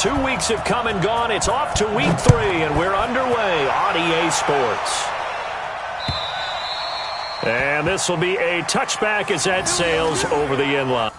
2 weeks have come and gone. It's off to week 3, and we're underway on EA Sports. And this will be a touchback as that sails over the end line.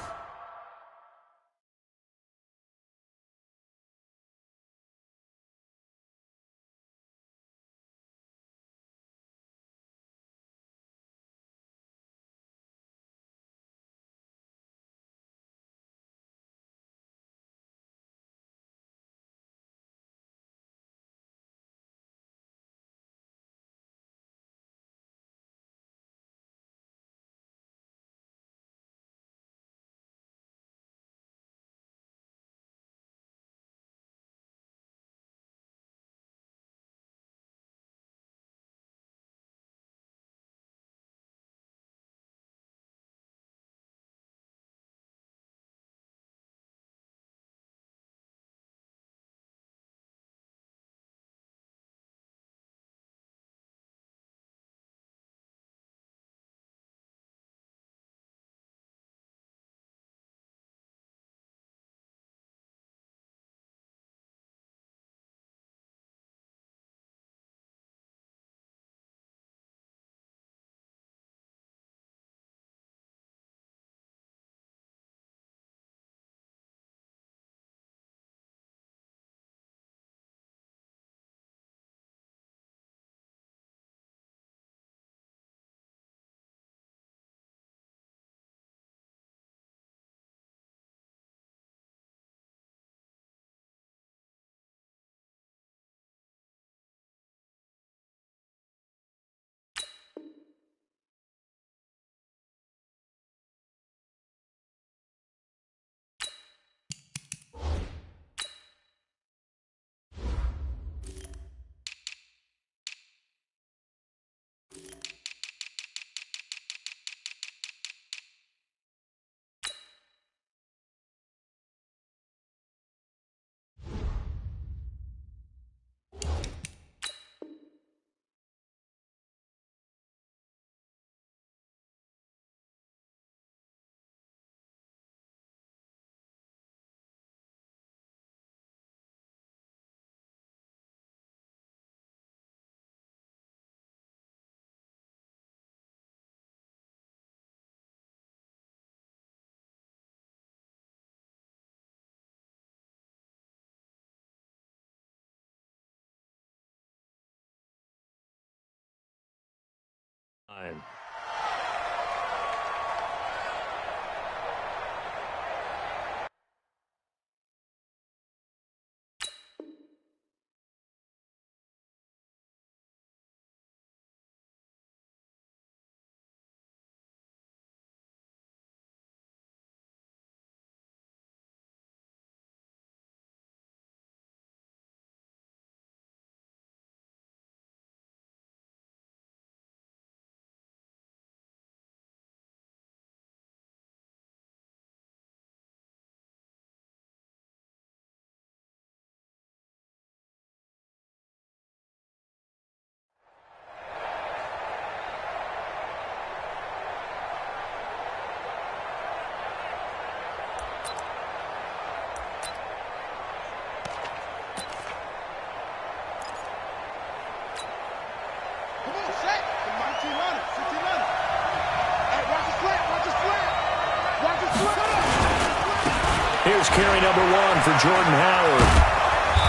Here's carry number 1 for Jordan Howard.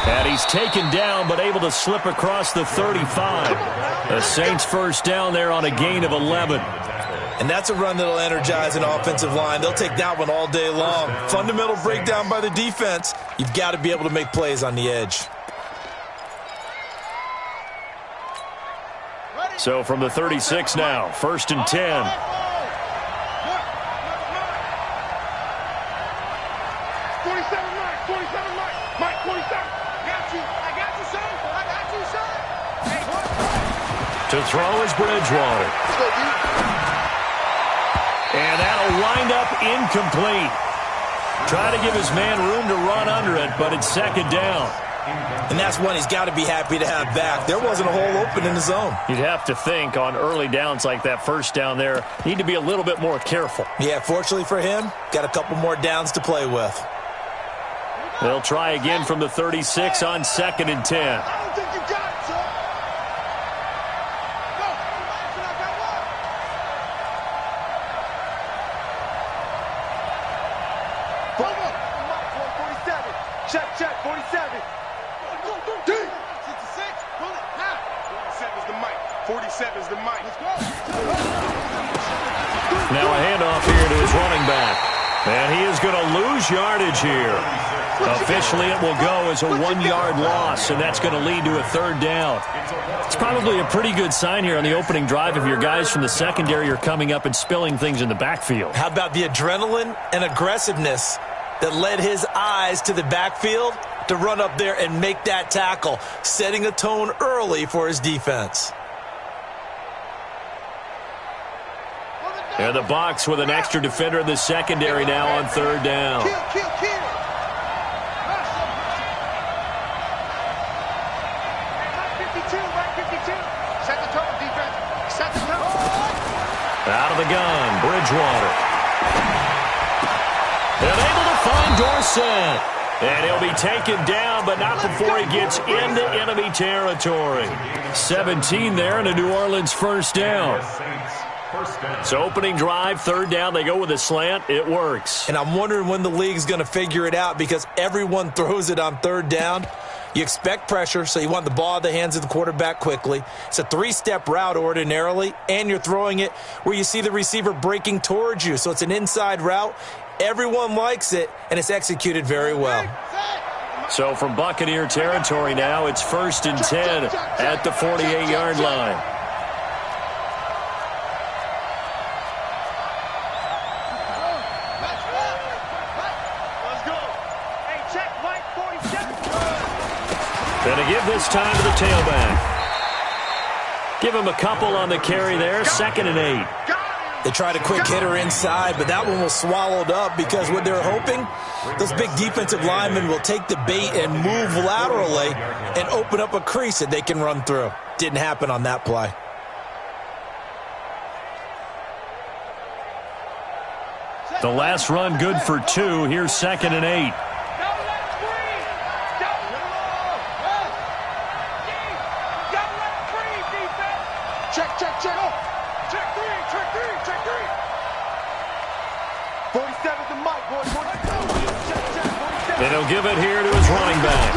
And he's taken down, but able to slip across the 35. The Saints first down there on a gain of 11. And that's a run that'll energize an offensive line. They'll take that one all day long. Fundamental breakdown by the defense. You've got to be able to make plays on the edge. So from the 36 now, 1st and 10. To throw is Bridgewater. And that'll wind up incomplete. Try to give his man room to run under it, but it's 2nd down. And that's one he's got to be happy to have back. There wasn't a hole open in the zone. You'd have to think on early downs like that 1st down there, need to be a little bit more careful. Yeah, fortunately for him, got a couple more downs to play with. They'll try again from the 36 on 2nd and 10. I don't think you got it, son. No. Over. 47. Check, 47. Go, D. 66. Pull it. Now. 47's the mic. 47's the mic. Let's go. Now a handoff here to his running back. And he is going to lose yardage here. Officially, it will go as a 1-yard loss, and that's going to lead to a 3rd down. It's probably a pretty good sign here on the opening drive if your guys from the secondary are coming up and spilling things in the backfield. How about the adrenaline and aggressiveness that led his eyes to the backfield to run up there and make that tackle, setting a tone early for his defense. And the box with an extra defender in the secondary now on 3rd down. Kill. Right 52. Set the tone, defense. Set the tone. Out of the gun, Bridgewater. And able to find Dorsett. And he'll be taken down, but not before he gets into enemy territory. 17 there and a New Orleans 1st down. So opening drive, 3rd down, they go with a slant. It works. And I'm wondering when the league's going to figure it out because everyone throws it on 3rd down. You expect pressure, so you want the ball in the hands of the quarterback quickly. It's a 3-step route ordinarily, and you're throwing it where you see the receiver breaking towards you. So it's an inside route. Everyone likes it, and it's executed very well. So from Buccaneer territory now, it's 1st and 10 at the 48-yard line. Going to give this time to the tailback. Give him a couple on the carry there. 2nd and 8. They tried a quick hitter inside, but that one was swallowed up because what they're hoping, those big defensive linemen will take the bait and move laterally and open up a crease that they can run through. Didn't happen on that play. The last run good for 2. Here's 2nd and 8. Check. Check three. 47's the mic, boys. And he'll give it here to his running back.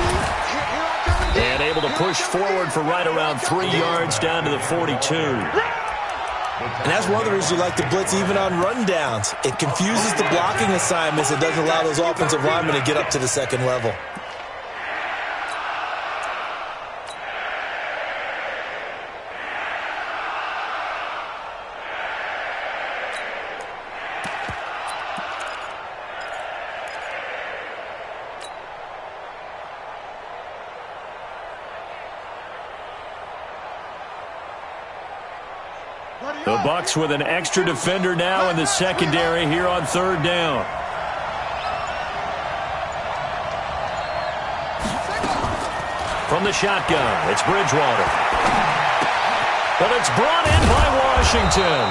And able to push forward for right around 3 yards down to the 42. And that's one of the reasons you like to blitz even on rundowns. It confuses the blocking assignments. It doesn't allow those offensive linemen to get up to the 2nd level. The Bucs with an extra defender now in the secondary here on 3rd down. From the shotgun, it's Bridgewater. But it's brought in by Washington.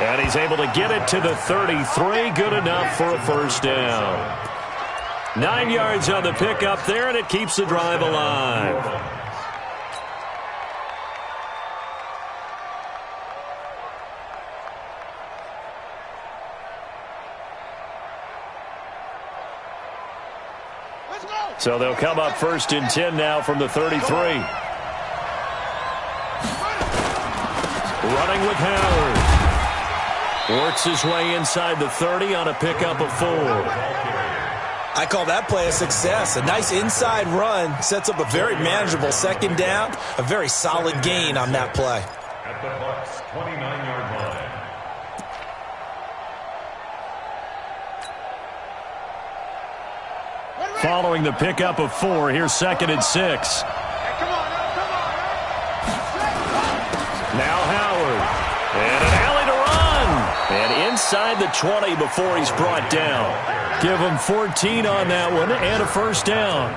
And he's able to get it to the 33. Good enough for a 1st down. 9 yards on the pickup there, and it keeps the drive alive. So they'll come up 1st and 10 now from the 33. Running with Howard. Works his way inside the 30 on a pickup of 4. I call that play a success. A nice inside run sets up a very manageable 2nd down. A very solid gain on that play. At the Bucs 29-yard line. Following the pickup of 4, here's 2nd and 6. Now Howard. And an alley to run. And inside the 20 before he's brought down. Give him 14 on that one and a 1st down.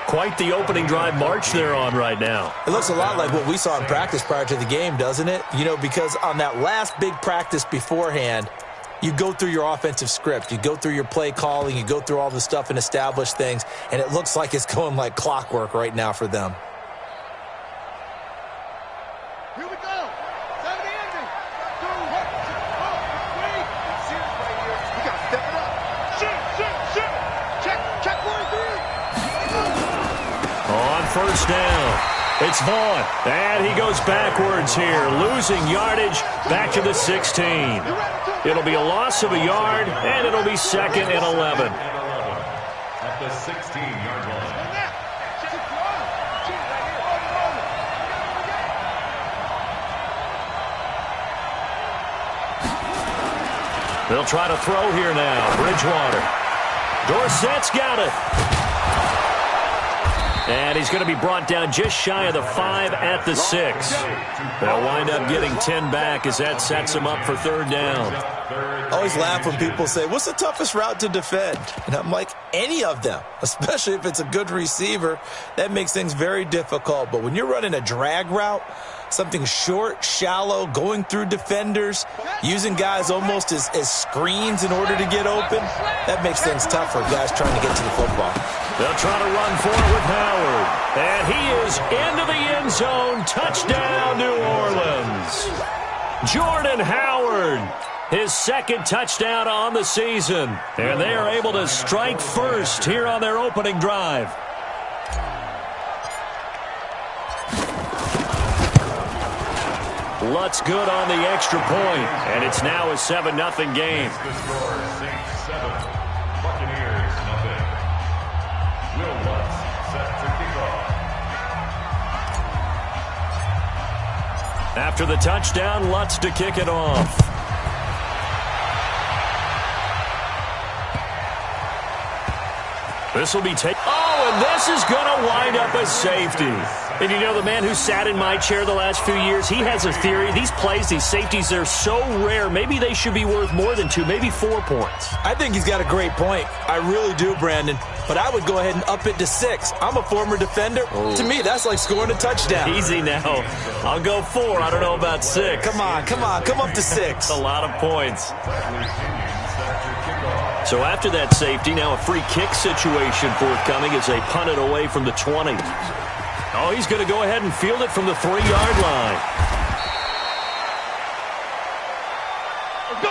Quite the opening drive march they're on right now. It looks a lot like what we saw in practice prior to the game, doesn't it? You know, because on that last big practice beforehand, you go through your offensive script. You go through your play calling. You go through all the stuff and establish things, and it looks like it's going like clockwork right now for them. Here we go. 7 ending. 2, 1, 3. Serious right here. We got to step it up. Shoot. Check 43. On first down, it's Vaughn. And he goes backwards here, losing yardage back to the 16. It'll be a loss of a yard, and it'll be 2nd and 11. At the 16-yard line. They'll try to throw here now. Bridgewater. Dorsett's got it. And he's going to be brought down just shy of the 5 at the 6. They'll wind up getting 10 back as that sets him up for 3rd down. I always laugh when people say, what's the toughest route to defend? And I'm like, any of them, especially if it's a good receiver. That makes things very difficult. But when you're running a drag route, something short, shallow, going through defenders, using guys almost as screens in order to get open, that makes things tough for guys trying to get to the football. They'll try to run for it with Howard. And he is into the end zone. Touchdown, New Orleans. Jordan Howard, his 2nd touchdown on the season. And they are able to strike first here on their opening drive. Lutz good on the extra point, and it's now a 7-0 game. The score, Saints 7, Buccaneers 0. Will Lutz set to kick off. After the touchdown, Lutz to kick it off. This will be taken. Oh, and this is going to wind up a safety. And you know, the man who sat in my chair the last few years, he has a theory. These plays, these safeties, they're so rare. Maybe they should be worth more than 2, maybe 4 points. I think he's got a great point. I really do, Brandon. But I would go ahead and up it to 6. I'm a former defender. Oh. To me, that's like scoring a touchdown. Easy now. I'll go 4. I don't know about 6. Come on. Come up to 6. That's a lot of points. So after that safety, now a free kick situation forthcoming as they punt it away from the 20. Oh, he's going to go ahead and field it from the 3-yard line. Let's go.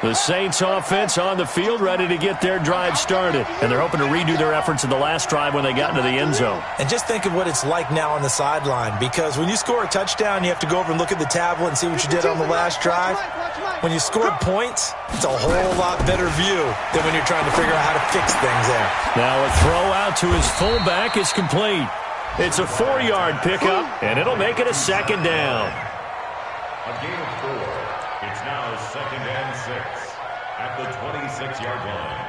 The Saints offense on the field, ready to get their drive started. And they're hoping to redo their efforts in the last drive when they got into the end zone. And just think of what it's like now on the sideline, because when you score a touchdown, you have to go over and look at the tablet and see what you did on the last drive. When you score points, it's a whole lot better view than when you're trying to figure out how to fix things there. Now a throw out to his fullback is complete. It's a 4-yard pickup, and it'll make it a 2nd down. A gain of 4. It's now 2nd and 6 at the 26-yard line.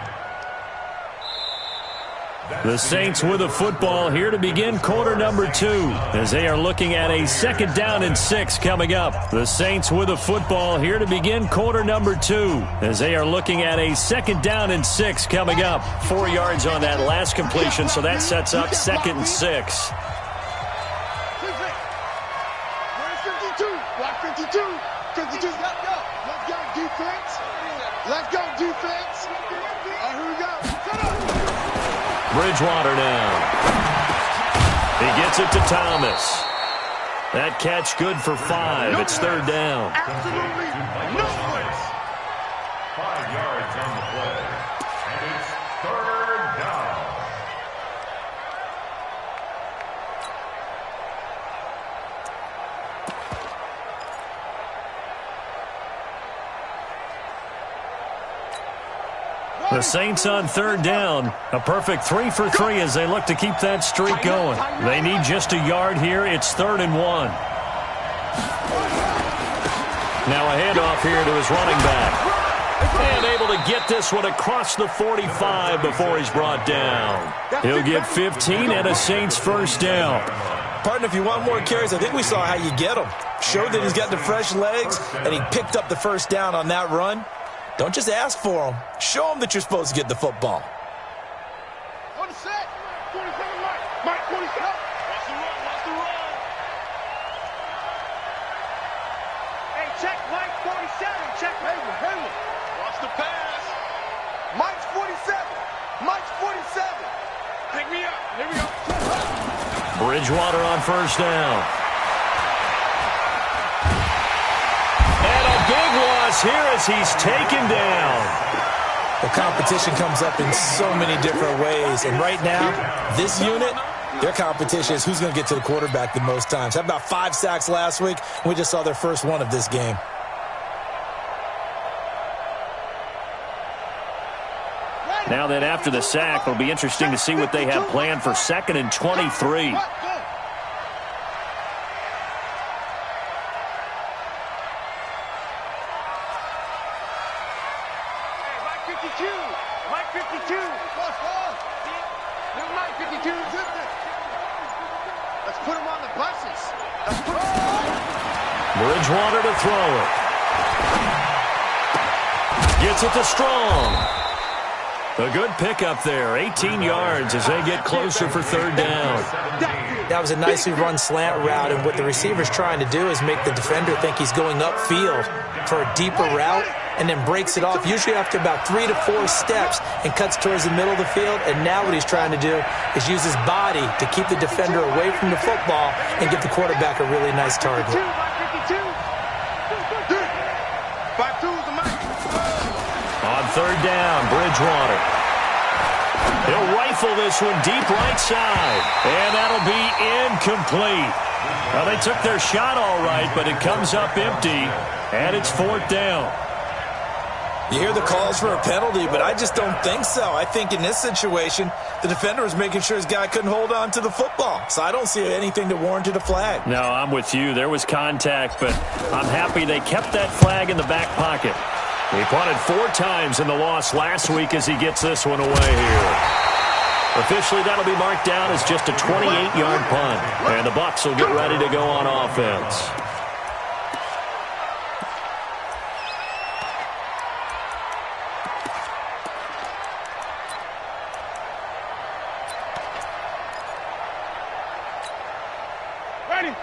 The Saints with the football here to begin quarter number 2 as they are looking at a 2nd down and 6 coming up. The Saints with the football here to begin quarter number 2 as they are looking at a 2nd down and 6 coming up. 4 yards on that last completion, so that sets up 2nd and 6. Block 52. 52. Let's go, defense. Let's go, defense. All right, here we go. Set up. Bridgewater now. He gets it to Thomas. That catch good for 5. It's 3rd down. Absolutely no place. 5 yards on the play. And it's 3rd down. The Saints on 3rd down. A perfect 3 for 3 as they look to keep that streak going. They need just a yard here. It's 3rd and 1. Now a handoff here to his running back. And able to get this one across the 45 before he's brought down. He'll get 15 and a Saints 1st down. Partner, if you want more carries, I think we saw how you get them. Showed that he's got the fresh legs, and he picked up the 1st down on that run. Don't just ask for them. Show them that you're supposed to get the football. On the set. 47, Mike. Mike, 47. Check Mike 47. Check Hayward. Lost the pass. Mike's 47. Mike's 47. Pick me up. Here we go. Bridgewater on first down. And a big loss here as he's taken down. The competition comes up in so many different ways. And right now, this unit, their competition is who's going to get to the quarterback the most times. Had about 5 sacks last week, and we just saw their first one of this game. Now that after the sack, it'll be interesting to see what they have planned for 2nd and 23. Mike 52. Little Mike 52. Let's put him on the buses. Let's put him. Bridgewater to throw it. Gets it to Strong. A good pickup there. 18 yards as they get closer for 3rd down. That was a nicely run slant route, and what the receiver's trying to do is make the defender think he's going upfield for a deeper route, and then breaks it off, usually after about 3 to 4 steps, and cuts towards the middle of the field. And now what he's trying to do is use his body to keep the defender away from the football and give the quarterback a really nice target. On 3rd down, Bridgewater. He'll rifle this one deep right side, and that'll be incomplete. Well, they took their shot all right, but it comes up empty, and it's 4th down. You hear the calls for a penalty, but I just don't think so. I think in this situation, the defender was making sure his guy couldn't hold on to the football. So I don't see anything that warranted a flag. No, I'm with you. There was contact, but I'm happy they kept that flag in the back pocket. He punted 4 times in the loss last week as he gets this one away here. Officially, that'll be marked down as just a 28-yard punt. And the Bucs will get ready to go on offense.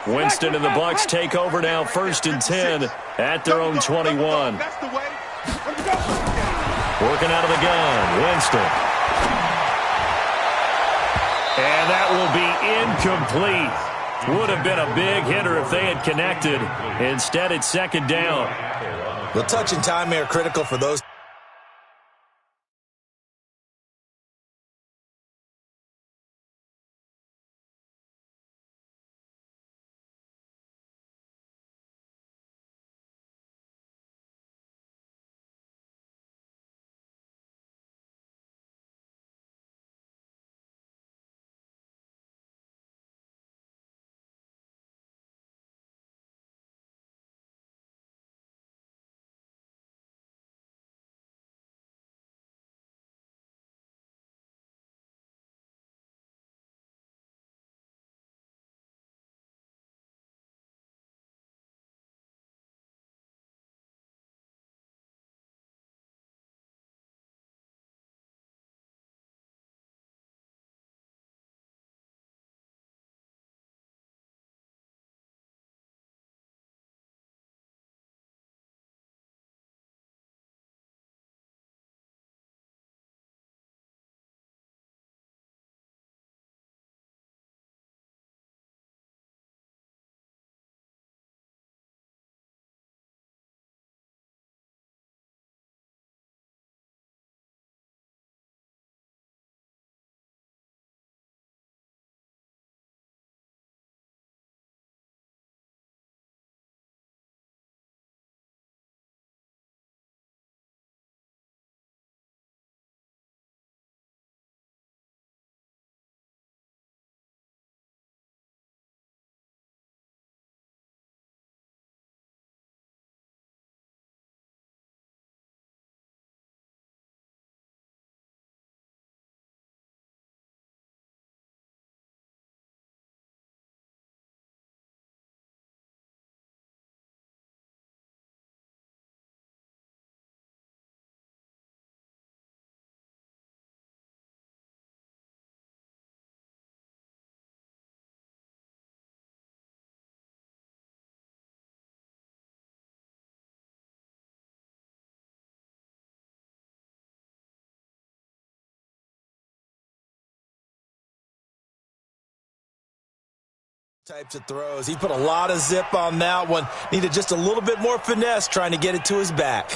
Winston and the Bucs take over now, 1st and 10 at their own 21. That's the way. Working out of the gun, Winston. And that will be incomplete. Would have been a big hitter if they had connected. Instead, it's 2nd down. The touch and time are critical for those Types of throws. He put a lot of zip on that one. Needed just a little bit more finesse trying to get it to his back.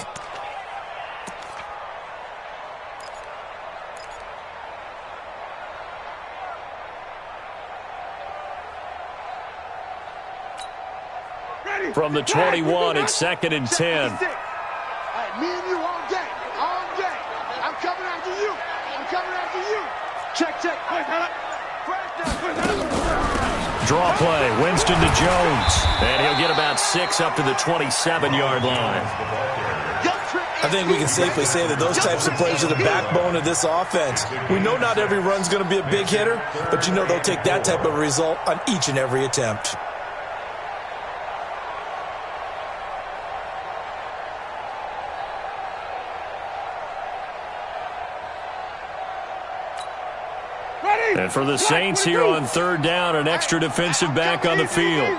From the 21, it's 2nd and 10. All right, me and you all day. All day. I'm coming after you. I'm coming after you. Check. Draw play, Winston to Jones. And he'll get about 6 up to the 27-yard line. I think we can safely say that those types of plays are the backbone of this offense. We know not every run's going to be a big hitter, but you know they'll take that type of result on each and every attempt. And for the Saints here on 3rd down, an extra defensive back on the field.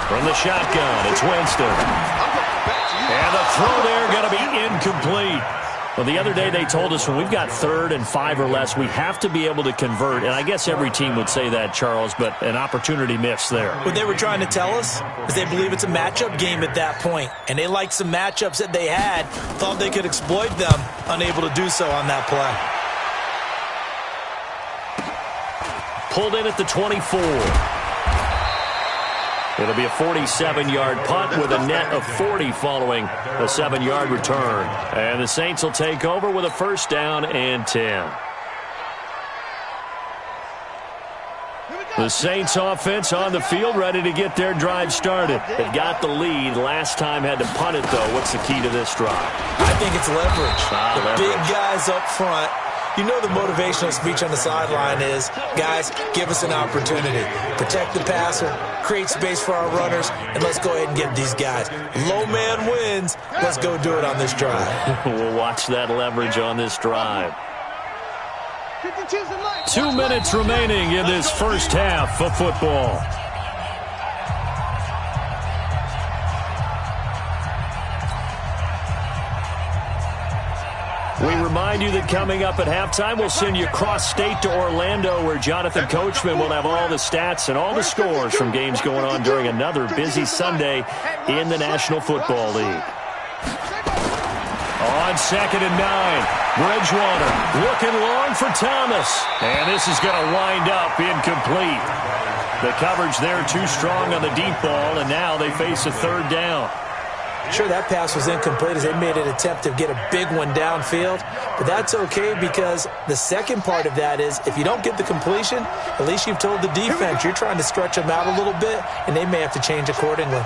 From the shotgun, it's Winston. And the throw there going to be incomplete. Well, the other day they told us when we've got 3rd and 5 or less, we have to be able to convert. And I guess every team would say that, Charles, but an opportunity missed there. What they were trying to tell us is they believe it's a matchup game at that point. And they liked some matchups that they had, thought they could exploit them, unable to do so on that play. Pulled in at the 24. It'll be a 47-yard punt with a net of 40 following a 7-yard return. And the Saints will take over with a 1st down and 10. The Saints offense on the field, ready to get their drive started. They've got the lead. Last time had to punt it, though. What's the key to this drive? I think it's leverage. The big guys up front. You know the motivational speech on the sideline is, guys, give us an opportunity. Protect the passer, create space for our runners, and let's go ahead and get these guys. Low man wins. Let's go do it on this drive. We'll watch that leverage on this drive. 2 minutes remaining in this first half of football. We remind you that coming up at halftime, we'll send you cross-state to Orlando, where Jonathan Coachman will have all the stats and all the scores from games going on during another busy Sunday in the National Football League. On 2nd and 9, Bridgewater looking long for Thomas. And this is going to wind up incomplete. The coverage there too strong on the deep ball, and now they face a 3rd down. Sure, that pass was incomplete as they made an attempt to get a big one downfield, but that's okay because the second part of that is if you don't get the completion, at least you've told the defense you're trying to stretch them out a little bit, and they may have to change accordingly.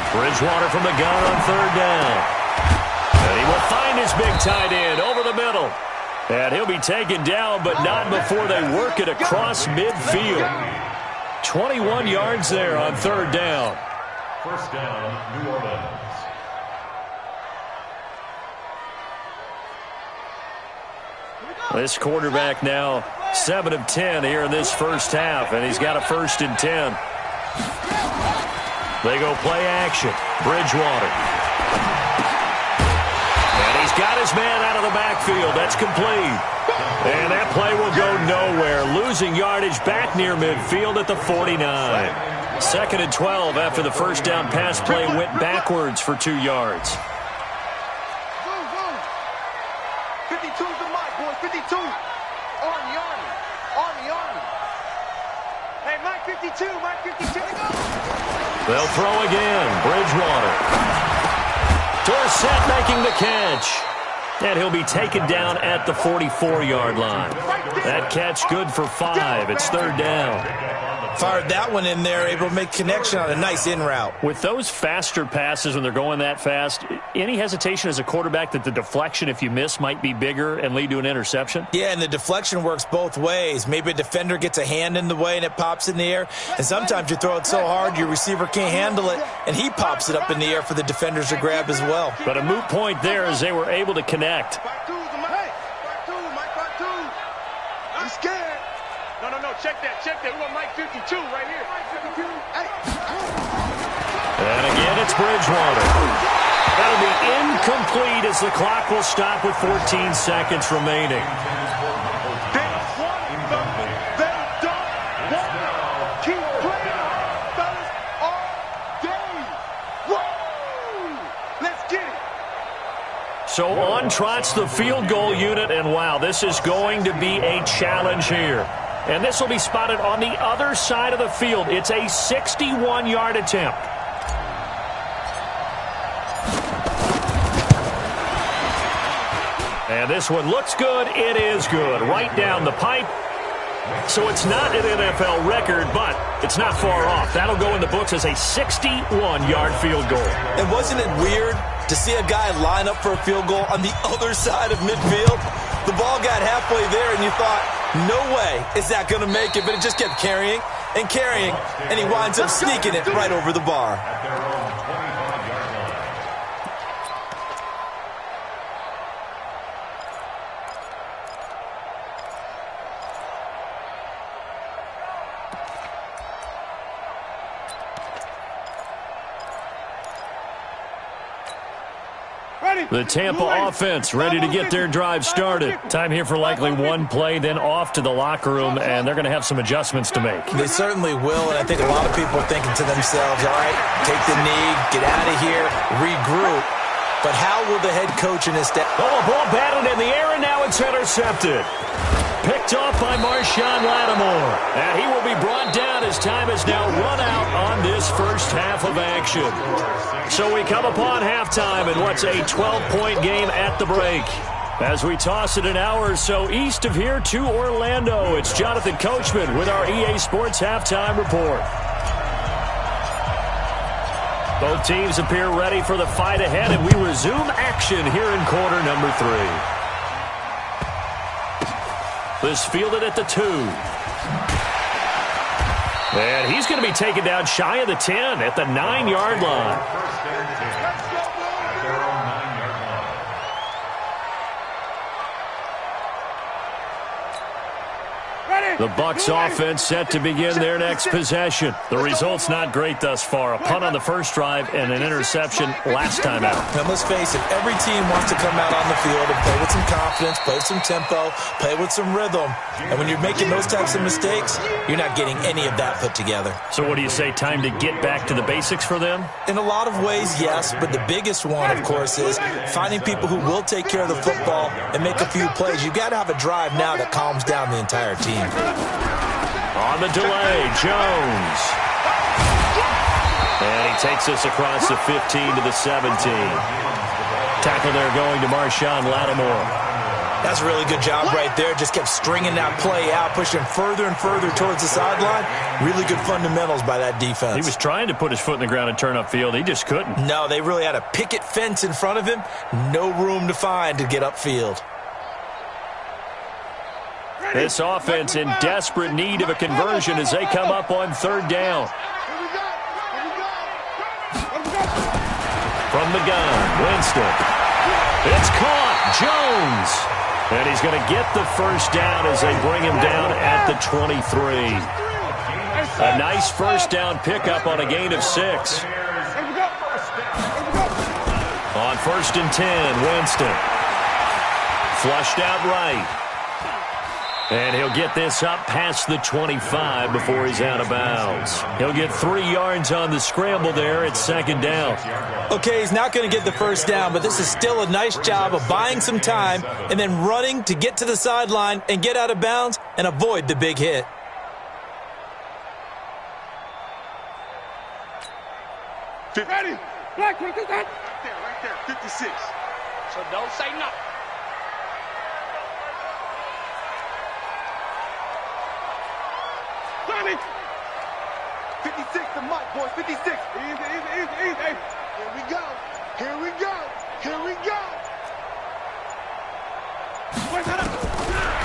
Bridgewater from the gun on 3rd down. And he will find his big tight end over the middle. And he'll be taken down, but not before they work it across midfield. 21 yards there on 3rd down. 1st down, New Orleans. This quarterback now 7 of 10 here in this first half, and he's got a 1st and 10. They go play action. Bridgewater. And he's got his man out of the backfield. That's complete. And that play will go nowhere. Losing yardage back near midfield at the 49. 2nd and 12 after the 1st down pass play went backwards for 2 yards. 52's the mic, boys. 52. Army. Hey, Mike 52. They'll throw again. Bridgewater. Dorsett making the catch. And he'll be taken down at the 44-yard line. That catch good for 5. It's 3rd down. Fired that one in there, able to make connection on a nice in route. With those faster passes when they're going that fast, any hesitation as a quarterback that the deflection, if you miss, might be bigger and lead to an interception? Yeah, and the deflection works both ways. Maybe a defender gets a hand in the way and it pops in the air. And sometimes you throw it so hard your receiver can't handle it, and he pops it up in the air for the defenders to grab as well. But a moot point there as they were able to connect. I'm scared. No, check that. We want Mike 52 right here. Mike 52. Hey. And And again, it's Bridgewater. That'll be incomplete as the clock will stop with 14 seconds remaining. So on trots the field goal unit, and wow, this is going to be a challenge here. And this will be spotted on the other side of the field. It's a 61-yard attempt. And this one looks good. It is good. Right down the pipe. So it's not an NFL record, but it's not far off. That'll go in the books as a 61-yard field goal. And wasn't it weird to see a guy line up for a field goal on the other side of midfield? The ball got halfway there, and you thought, no way is that going to make it, but it just kept carrying and carrying, and he winds up sneaking it right over the bar. The Tampa offense ready to get their drive started. Time here for likely one play, then off to the locker room, and they're going to have some adjustments to make. They certainly will, and I think a lot of people are thinking to themselves, all right, take the knee, get out of here, regroup. But how will the head coach and his staff... Oh, a ball batted in the air, and now it's intercepted. Picked off by Marshawn Lattimore. And he will be brought down as time has now run out on this first half of action. So we come upon halftime in what's a 12-point game at the break. As we toss it an hour or so east of here to Orlando, it's Jonathan Coachman with our EA Sports Halftime Report. Both teams appear ready for the fight ahead, and we resume action here in quarter number 3. This fielded at the 2. And he's going to be taken down shy of the 10 at the 9-yard line. The Bucs offense set to begin their next possession. The result's not great thus far. A punt on the first drive and an interception last time out. Now, let's face it, every team wants to come out on the field and play with some confidence, play with some tempo, play with some rhythm. And when you're making those types of mistakes, you're not getting any of that put together. So what do you say, time to get back to the basics for them? In a lot of ways, yes, but the biggest one, of course, is finding people who will take care of the football and make a few plays. You've got to have a drive now that calms down the entire team. On the delay, Jones. And he takes us across the 15 to the 17. Tackle there going to Marshawn Lattimore. That's a really good job right there. Just kept stringing that play out, pushing further and further towards the sideline. Really good fundamentals by that defense. He was trying to put his foot in the ground and turn upfield. He just couldn't. No, they really had a picket fence in front of him. No room to find to get upfield. This offense in desperate need of a conversion as they come up on third down. From the gun, Winston. It's caught, Jones. And he's going to get the first down as they bring him down at the 23. A nice first down pickup on a gain of 6. On 1st and 10, Winston. Flushed out right. And he'll get this up past the 25 before he's out of bounds. He'll get 3 yards on the scramble there at 2nd down. Okay, he's not going to get the first down, but this is still a nice job of buying some time and then running to get to the sideline and get out of bounds and avoid the big hit. Ready? Black, what is that? Right there, 56. So don't say nothing. Johnny! 56, the mic, boys, 56. Easy. Here we go. Here we go. Here we go.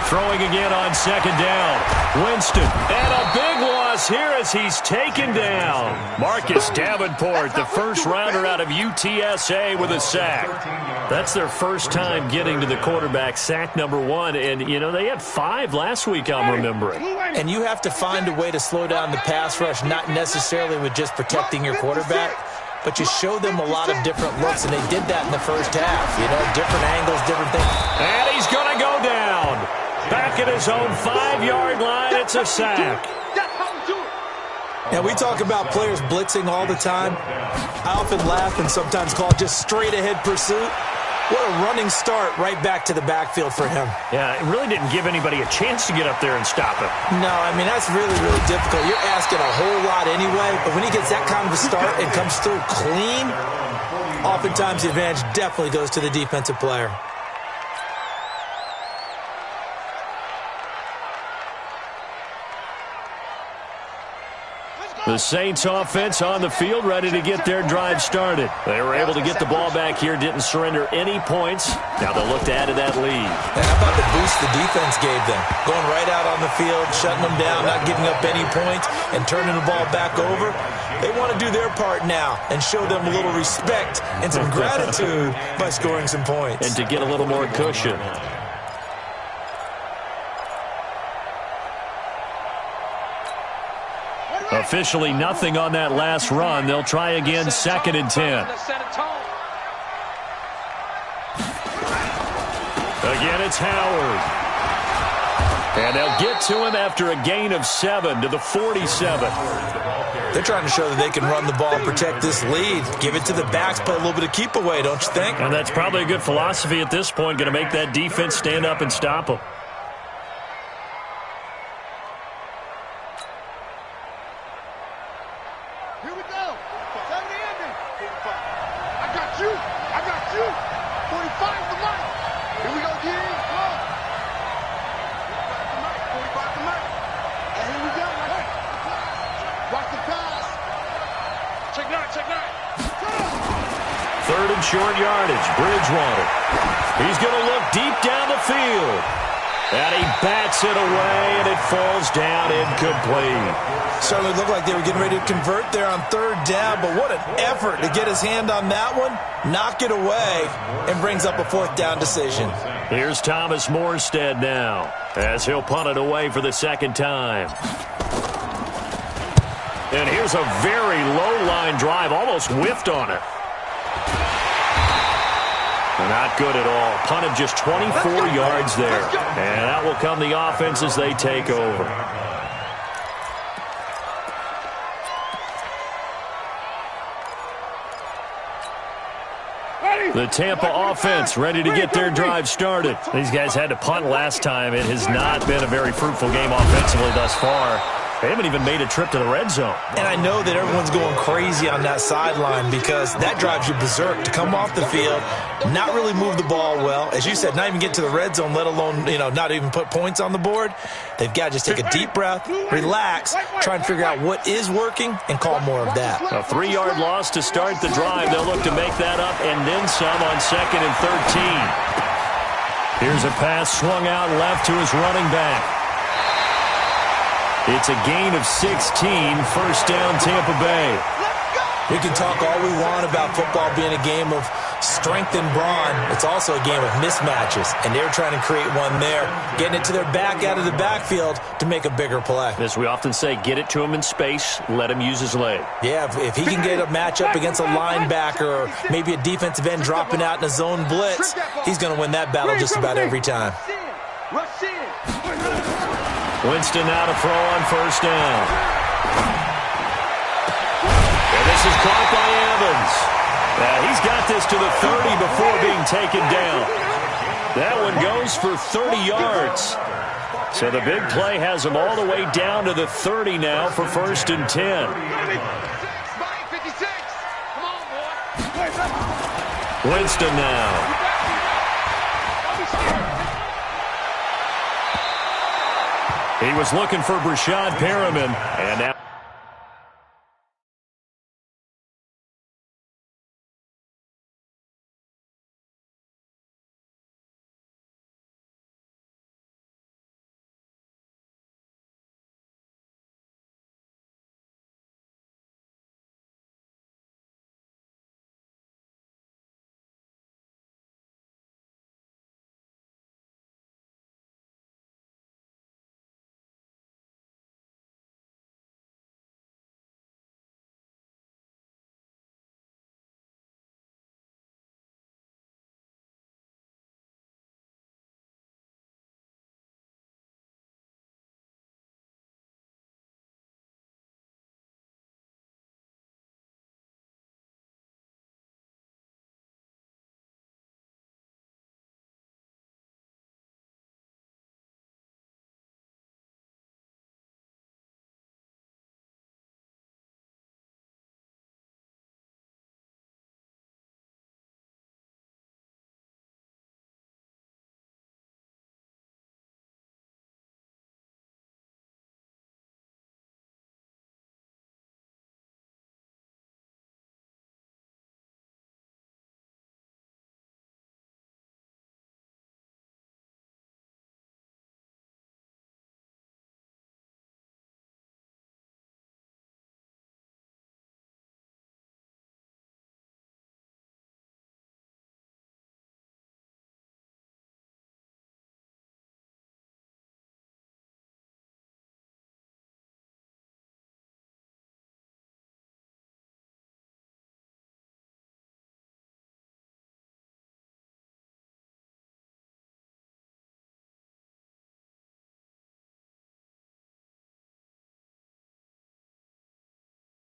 Throwing again on 2nd down. Winston. And a big loss here as he's taken down. Marcus Davenport, the first rounder out of UTSA with a sack. That's their first time getting to the quarterback, sack number 1. And, you know, they had 5 last week, I'm remembering. And you have to find a way to slow down the pass rush, not necessarily with just protecting your quarterback, but you show them a lot of different looks, and they did that in the first half. You know, different angles, different things. And he's going to go down. Back at his own 5-yard line, it's a sack. Now, we talk about players blitzing all the time. I often laugh and sometimes call it just straight-ahead pursuit. What a running start right back to the backfield for him. Yeah, it really didn't give anybody a chance to get up there and stop him. No, I mean, that's really, really difficult. You're asking a whole lot anyway, but when he gets that kind of a start and comes through clean, oftentimes the advantage definitely goes to the defensive player. The Saints offense on the field, ready to get their drive started. They were able to get the ball back here, didn't surrender any points. Now they'll look to add to that lead. And how about the boost the defense gave them? Going right out on the field, shutting them down, not giving up any points, and turning the ball back over. They want to do their part now and show them a little respect and some gratitude by scoring some points. And to get a little more cushion. Officially nothing on that last run. They'll try again, 2nd and 10. Again, it's Howard. And they'll get to him after a gain of 7 to the 47. They're trying to show that they can run the ball and protect this lead. Give it to the backs, play a little bit of keep away, don't you think? And that's probably a good philosophy at this point, going to make that defense stand up and stop them. Third and short yardage, Bridgewater. He's going to look deep down the field. And he bats it away, and it falls down incomplete. Certainly looked like they were getting ready to convert there on 3rd down, but what an effort to get his hand on that one, knock it away, and brings up a 4th down decision. Here's Thomas Morstead now, as he'll punt it away for the 2nd time. And here's a very low-line drive, almost whiffed on it. Not good at all. Punt of just 24 yards there. And that will come the offense as they take over. The Tampa offense ready to get their drive started. These guys had to punt last time. It has not been a very fruitful game offensively thus far. They haven't even made a trip to the red zone. And I know that everyone's going crazy on that sideline because that drives you berserk to come off the field, not really move the ball well. As you said, not even get to the red zone, let alone, not even put points on the board. They've got to just take a deep breath, relax, try and figure out what is working, and call more of that. A 3-yard loss to start the drive. They'll look to make that up and then some on 2nd and 13. Here's a pass swung out left to his running back. It's a gain of 16, 1st down Tampa Bay. We can talk all we want about football being a game of strength and brawn. It's also a game of mismatches, and they're trying to create one there, getting it to their back out of the backfield to make a bigger play. As we often say, get it to him in space, let him use his leg. Yeah, if he can get a matchup against a linebacker or maybe a defensive end dropping out in a zone blitz, he's going to win that battle just about every time. Winston now to throw on 1st down. And this is caught by Evans. He's got this to the 30 before being taken down. That one goes for 30 yards. So the big play has him all the way down to the 30 now for 1st and 10. Winston now. He was looking for Brashad Perriman, and now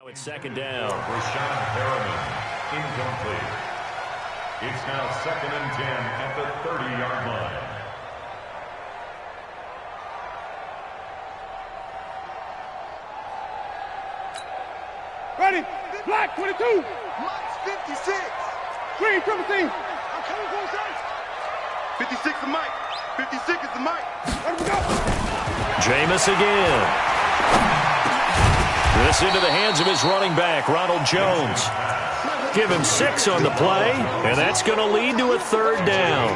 It's second down. Rashawn Perriman, incomplete. It's now 2nd and 10 at the 30-yard line. Ready? Black 22. Mike's 56. Green 17. I'm coming for a 56 is Mike. 56 is the Mike. Let him go. Jameis again. This into the hands of his running back, Ronald Jones. Give him 6 on the play, and that's going to lead to a 3rd down.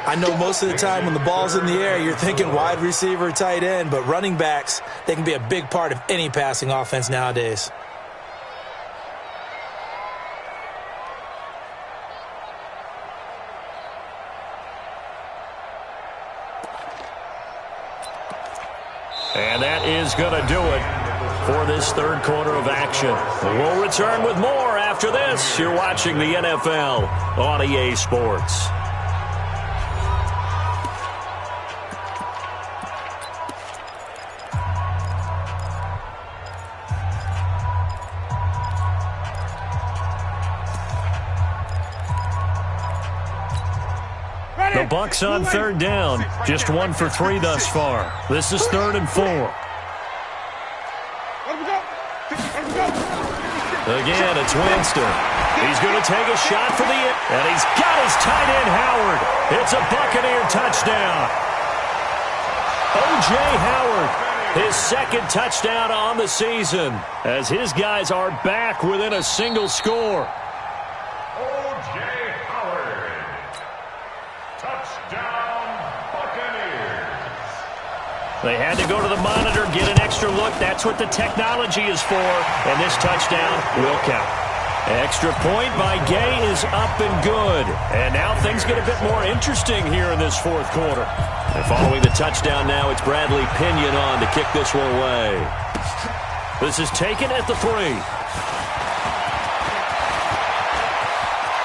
I know most of the time when the ball's in the air, you're thinking wide receiver, tight end, but running backs, they can be a big part of any passing offense nowadays. And that is going to do it for this 3rd quarter of action. We'll return with more after this. You're watching the NFL on EA Sports. The Bucs on 3rd down. Just 1 for 3 thus far. This is 3rd and 4. Again, it's Winston. He's going to take a shot for the end. And he's got his tight end, Howard. It's a Buccaneer touchdown. O.J. Howard, his 2nd touchdown on the season, as his guys are back within a single score. O.J. Howard. Touchdown, Buccaneers. They had to go to the monitor, get an extra look. That's what the technology is for. And this touchdown will count. Extra point by Gay is up and good. And now things get a bit more interesting here in this 4th quarter. And following the touchdown now, it's Bradley Pinion on to kick this one away. This is taken at the 3.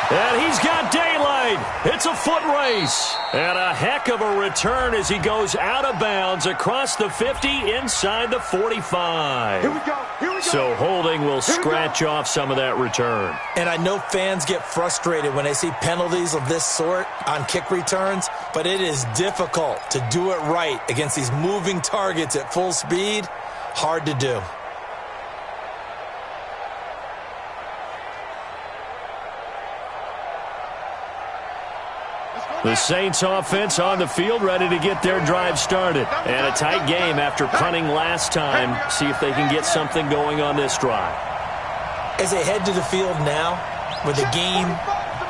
And he's got daylight. It's a foot race. And a heck of a return as he goes out of bounds across the 50 inside the 45. Here we go. Here we go. So holding will scratch off some of that return. And I know fans get frustrated when they see penalties of this sort on kick returns, but it is difficult to do it right against these moving targets at full speed. Hard to do. The Saints offense on the field, ready to get their drive started. And a tight game after punting last time. See if they can get something going on this drive. As they head to the field now, with the game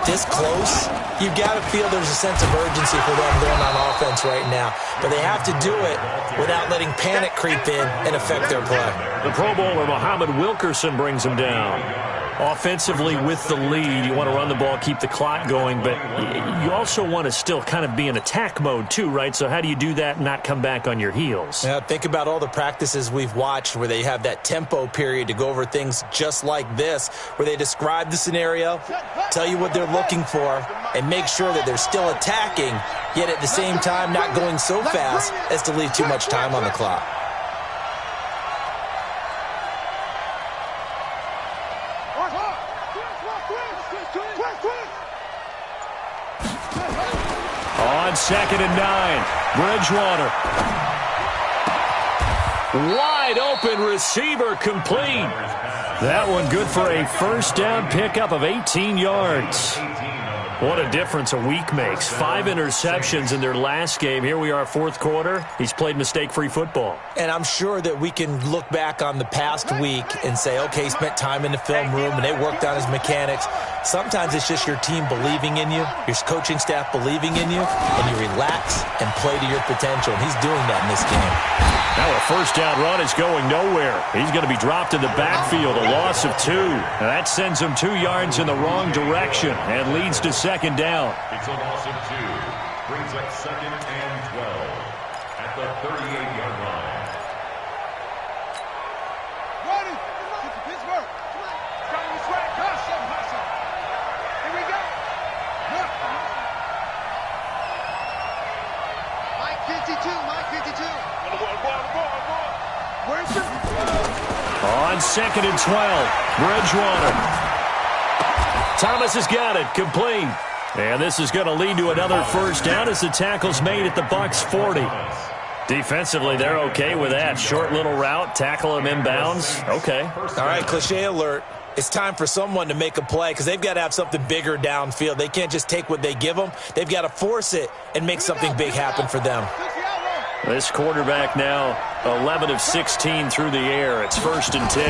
this close, you've got to feel there's a sense of urgency for them going on offense right now. But they have to do it without letting panic creep in and affect their play. The Pro Bowler, Muhammad Wilkerson, brings them down. Offensively with the lead, you want to run the ball, keep the clock going, but you also want to still kind of be in attack mode too, right? So how do you do that and not come back on your heels? Yeah, think about all the practices we've watched where they have that tempo period to go over things just like this, where they describe the scenario, tell you what they're looking for, and make sure that they're still attacking, yet at the same time not going so fast as to leave too much time on the clock. On 2nd and 9, Bridgewater. Wide open receiver complete. That one good for a 1st down pickup of 18 yards. What a difference a week makes. 5 interceptions in their last game. Here we are, 4th quarter. He's played mistake-free football. And I'm sure that we can look back on the past week and say, okay, he spent time in the film room and they worked on his mechanics. Sometimes it's just your team believing in you, your coaching staff believing in you, and you relax and play to your potential. And he's doing that in this game. Now a 1st down run is going nowhere. He's going to be dropped in the backfield, a loss of 2. Now that sends him 2 yards in the wrong direction and leads to 2nd down. It's a loss of 2. Brings up 2nd and 12 at the 38-yard line. Ready? Get to Pittsburgh. Got him this way. Hustle. Here we go. Mike 52. Where's the... On 2nd and 12, Bridgewater. Thomas has got it, complete. And this is going to lead to another first down as the tackle's made at the Bucs 40. Defensively, they're okay with that. Short little route, tackle him inbounds. Okay. All right, cliche alert. It's time for someone to make a play because they've got to have something bigger downfield. They can't just take what they give them. They've got to force it and make something big happen for them. This quarterback now 11 of 16 through the air. It's 1st and 10.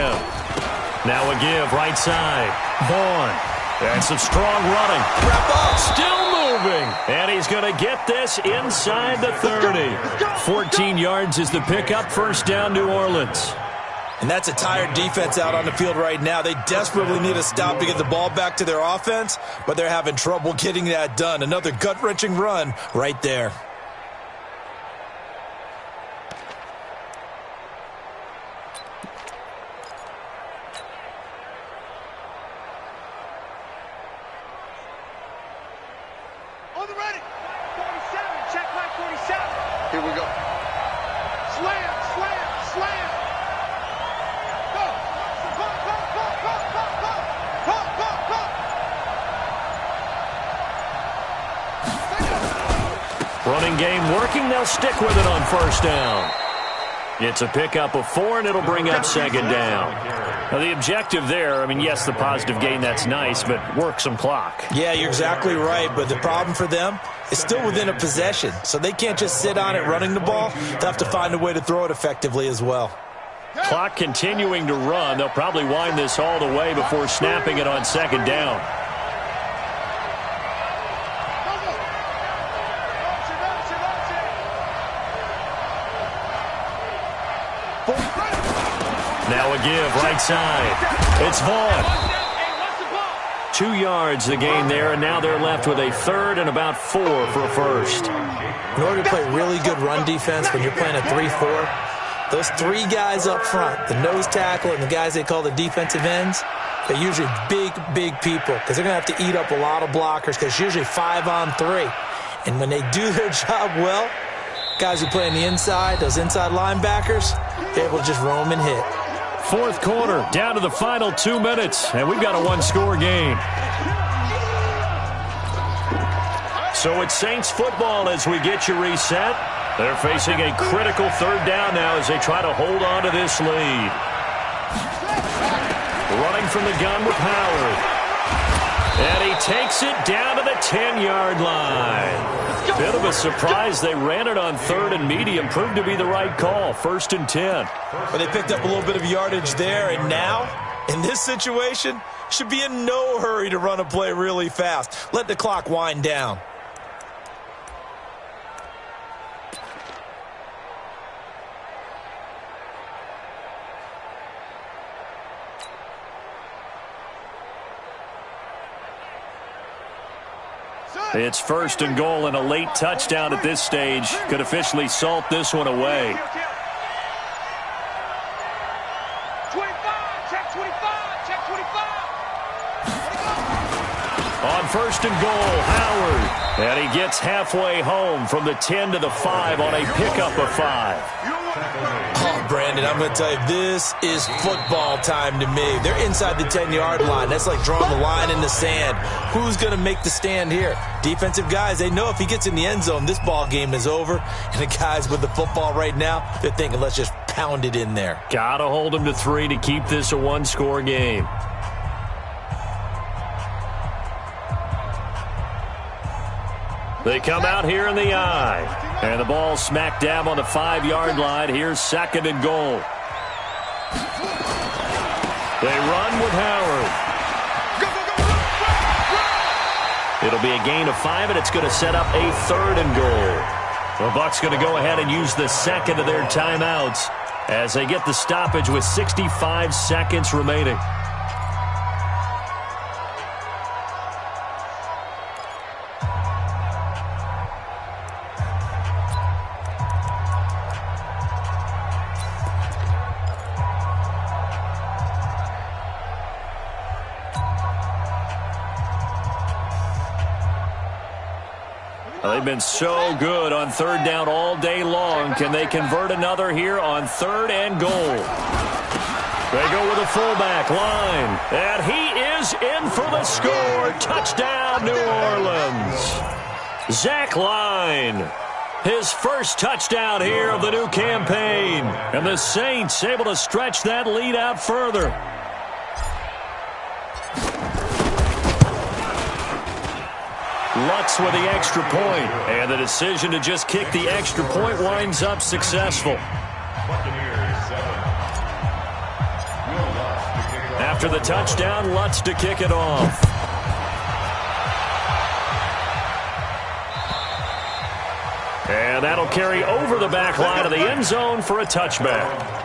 Now a give right side. Vaughn. And some strong running. Wrap up. Still moving. And he's going to get this inside the 30. 14 yards is the pickup. 1st down, New Orleans. And that's a tired defense out on the field right now. They desperately need a stop to get the ball back to their offense, but they're having trouble getting that done. Another gut-wrenching run right there. On the ready. 47. Check line 47. Here we go. Slam, slam, slam. Go. Go, go, go, go, go, go. Go, go, go. Running game working. They'll stick with it on 1st down. It's a pickup of 4, and it'll bring up 2nd down. Now, the objective there, I mean, yes, the positive gain, that's nice, but work some clock. Yeah, you're exactly right, but the problem for them is still within a possession, so they can't just sit on it running the ball. They'll have to find a way to throw it effectively as well. Clock continuing to run. They'll probably wind this all the way before snapping it on 2nd down. Now a give right side. It's Vaughn. 2 yards the gain there, and now they're left with a 3rd and about 4 for a 1st. In order to play really good run defense when you're playing a 3-4, those 3 guys up front, the nose tackle and the guys they call the defensive ends, they're usually big, big people because they're going to have to eat up a lot of blockers because it's usually 5 on 3. And when they do their job well, guys who play on the inside, those inside linebackers, they're able to just roam and hit. 4th quarter, down to the final 2 minutes, and we've got a 1-score game. So it's Saints football as we get you reset. They're facing a critical 3rd down now as they try to hold on to this lead. Running from the gun with Howard. And he takes it down to the 10-yard line. Bit of a surprise. They ran it on 3rd and medium. Proved to be the right call. 1st and 10. But they picked up a little bit of yardage there, and now, in this situation, should be in no hurry to run a play really fast. Let the clock wind down. It's 1st and goal, and a late touchdown at this stage could officially salt this one away. 25, check 25, check 25. On 1st and goal, Howard. And he gets halfway home from the 10 to the 5 on a pickup of 5. Oh, Brandon, I'm going to tell you, this is football time to me. They're inside the 10-yard line. That's like drawing the line in the sand. Who's going to make the stand here? Defensive guys, they know if he gets in the end zone, this ball game is over. And the guys with the football right now, they're thinking, let's just pound it in there. Got to hold him to 3 to keep this a 1-score game. They come out here in the eye. And the ball smack dab on the 5-yard line. Here's 2nd and goal. They run with Howard. It'll be a gain of 5, and it's going to set up a 3rd and goal. The Bucs going to go ahead and use the 2nd of their timeouts as they get the stoppage with 65 seconds remaining. They've been so good on 3rd down all day long. Can they convert another here on 3rd and goal? They go with a fullback line, and he is in for the score. Touchdown, New Orleans. Zach Line, his first touchdown here of the new campaign. And the Saints able to stretch that lead out further. Lutz with the extra point, and the decision to just kick the extra point winds up successful. After the touchdown, Lutz to kick it off. And that'll carry over the back line of the end zone for a touchback.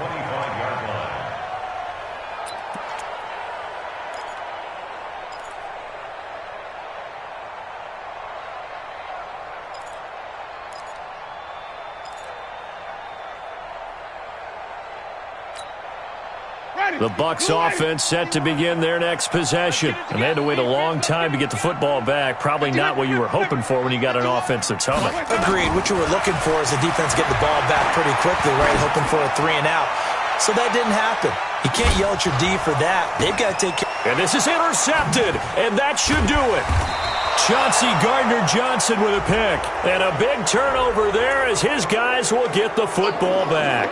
The Bucs offense set to begin their next possession. And they had to wait a long time to get the football back. Probably not what you were hoping for when you got an offense that's humming. Agreed. What you were looking for is the defense getting the ball back pretty quickly, right? Hoping for a 3 and out. So that didn't happen. You can't yell at your D for that. They've got to take care. And this is intercepted, and that should do it. Chauncey Gardner-Johnson with a pick. And a big turnover there as his guys will get the football back.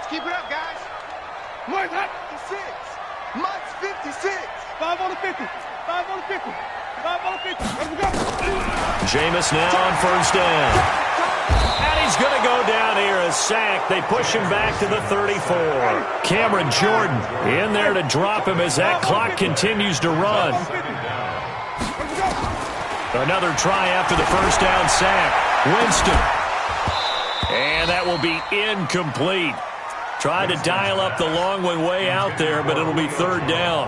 Keep it up, guys. Mike, 56. Mike's 56. 5 on the 50. 5 on the 50. 5 on the 50. Let's go. Jameis now on first down. And he's going to go down here, a sack. They push him back to the 34. Cameron Jordan in there to drop him as that clock continues to run. Another try after the first down sack. Winston. And that will be incomplete. Tried to dial up the long one way out there, but it'll be third down.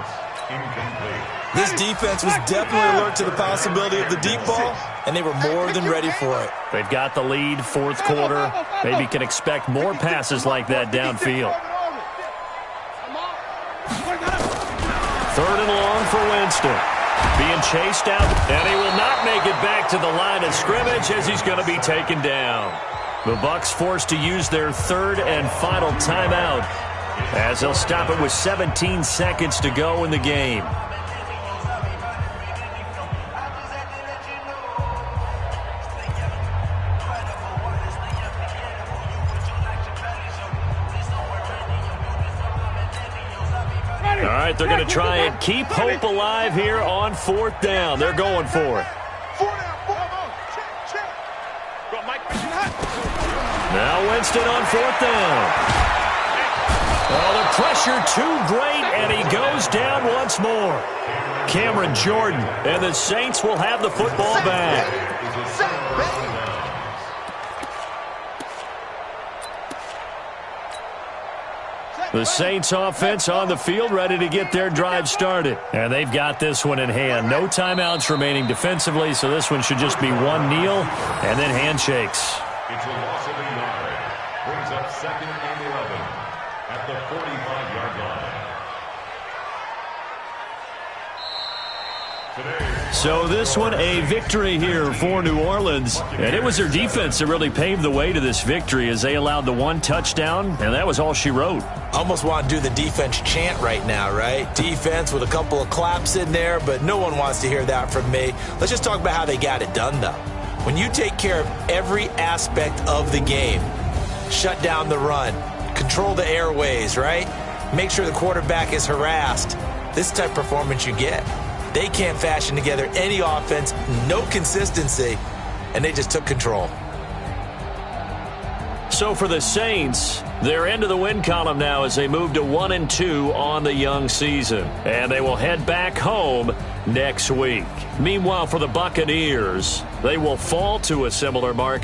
This defense was definitely alert to the possibility of the deep ball, and they were more than ready for it. They've got the lead, fourth quarter. Maybe can expect more passes like that downfield. Third and long for Winston. Being chased out, and he will not make it back to the line of scrimmage as he's going to be taken down. The Bucs forced to use their third and final timeout as they'll stop it with 17 seconds to go in the game. All right, they're going to try and keep hope alive here on fourth down. They're going for it. Now Winston on fourth down. Oh, the pressure too great, and he goes down once more. Cameron Jordan, and the Saints will have the football back. The Saints offense on the field ready to get their drive started. And they've got this one in hand. No timeouts remaining defensively, so this one should just be one kneel and then handshakes. It's a loss of a yard. Brings up 2nd and 11 at the 45-yard line. So this one a victory here for New Orleans. And it was their defense that really paved the way to this victory as they allowed the one touchdown, and that was all she wrote. Almost want to do the defense chant right now, right? Defense with a couple of claps in there, but no one wants to hear that from me. Let's just talk about how they got it done, though. When you take care of every aspect of the game, shut down the run, control the airways, right? Make sure the quarterback is harassed. This type of performance you get. They can't fashion together any offense, no consistency, and they just took control. So for the Saints, they're into the win column now as they move to 1-2 on the young season. And they will head back home next week. Meanwhile, for the Buccaneers, they will fall to a similar mark.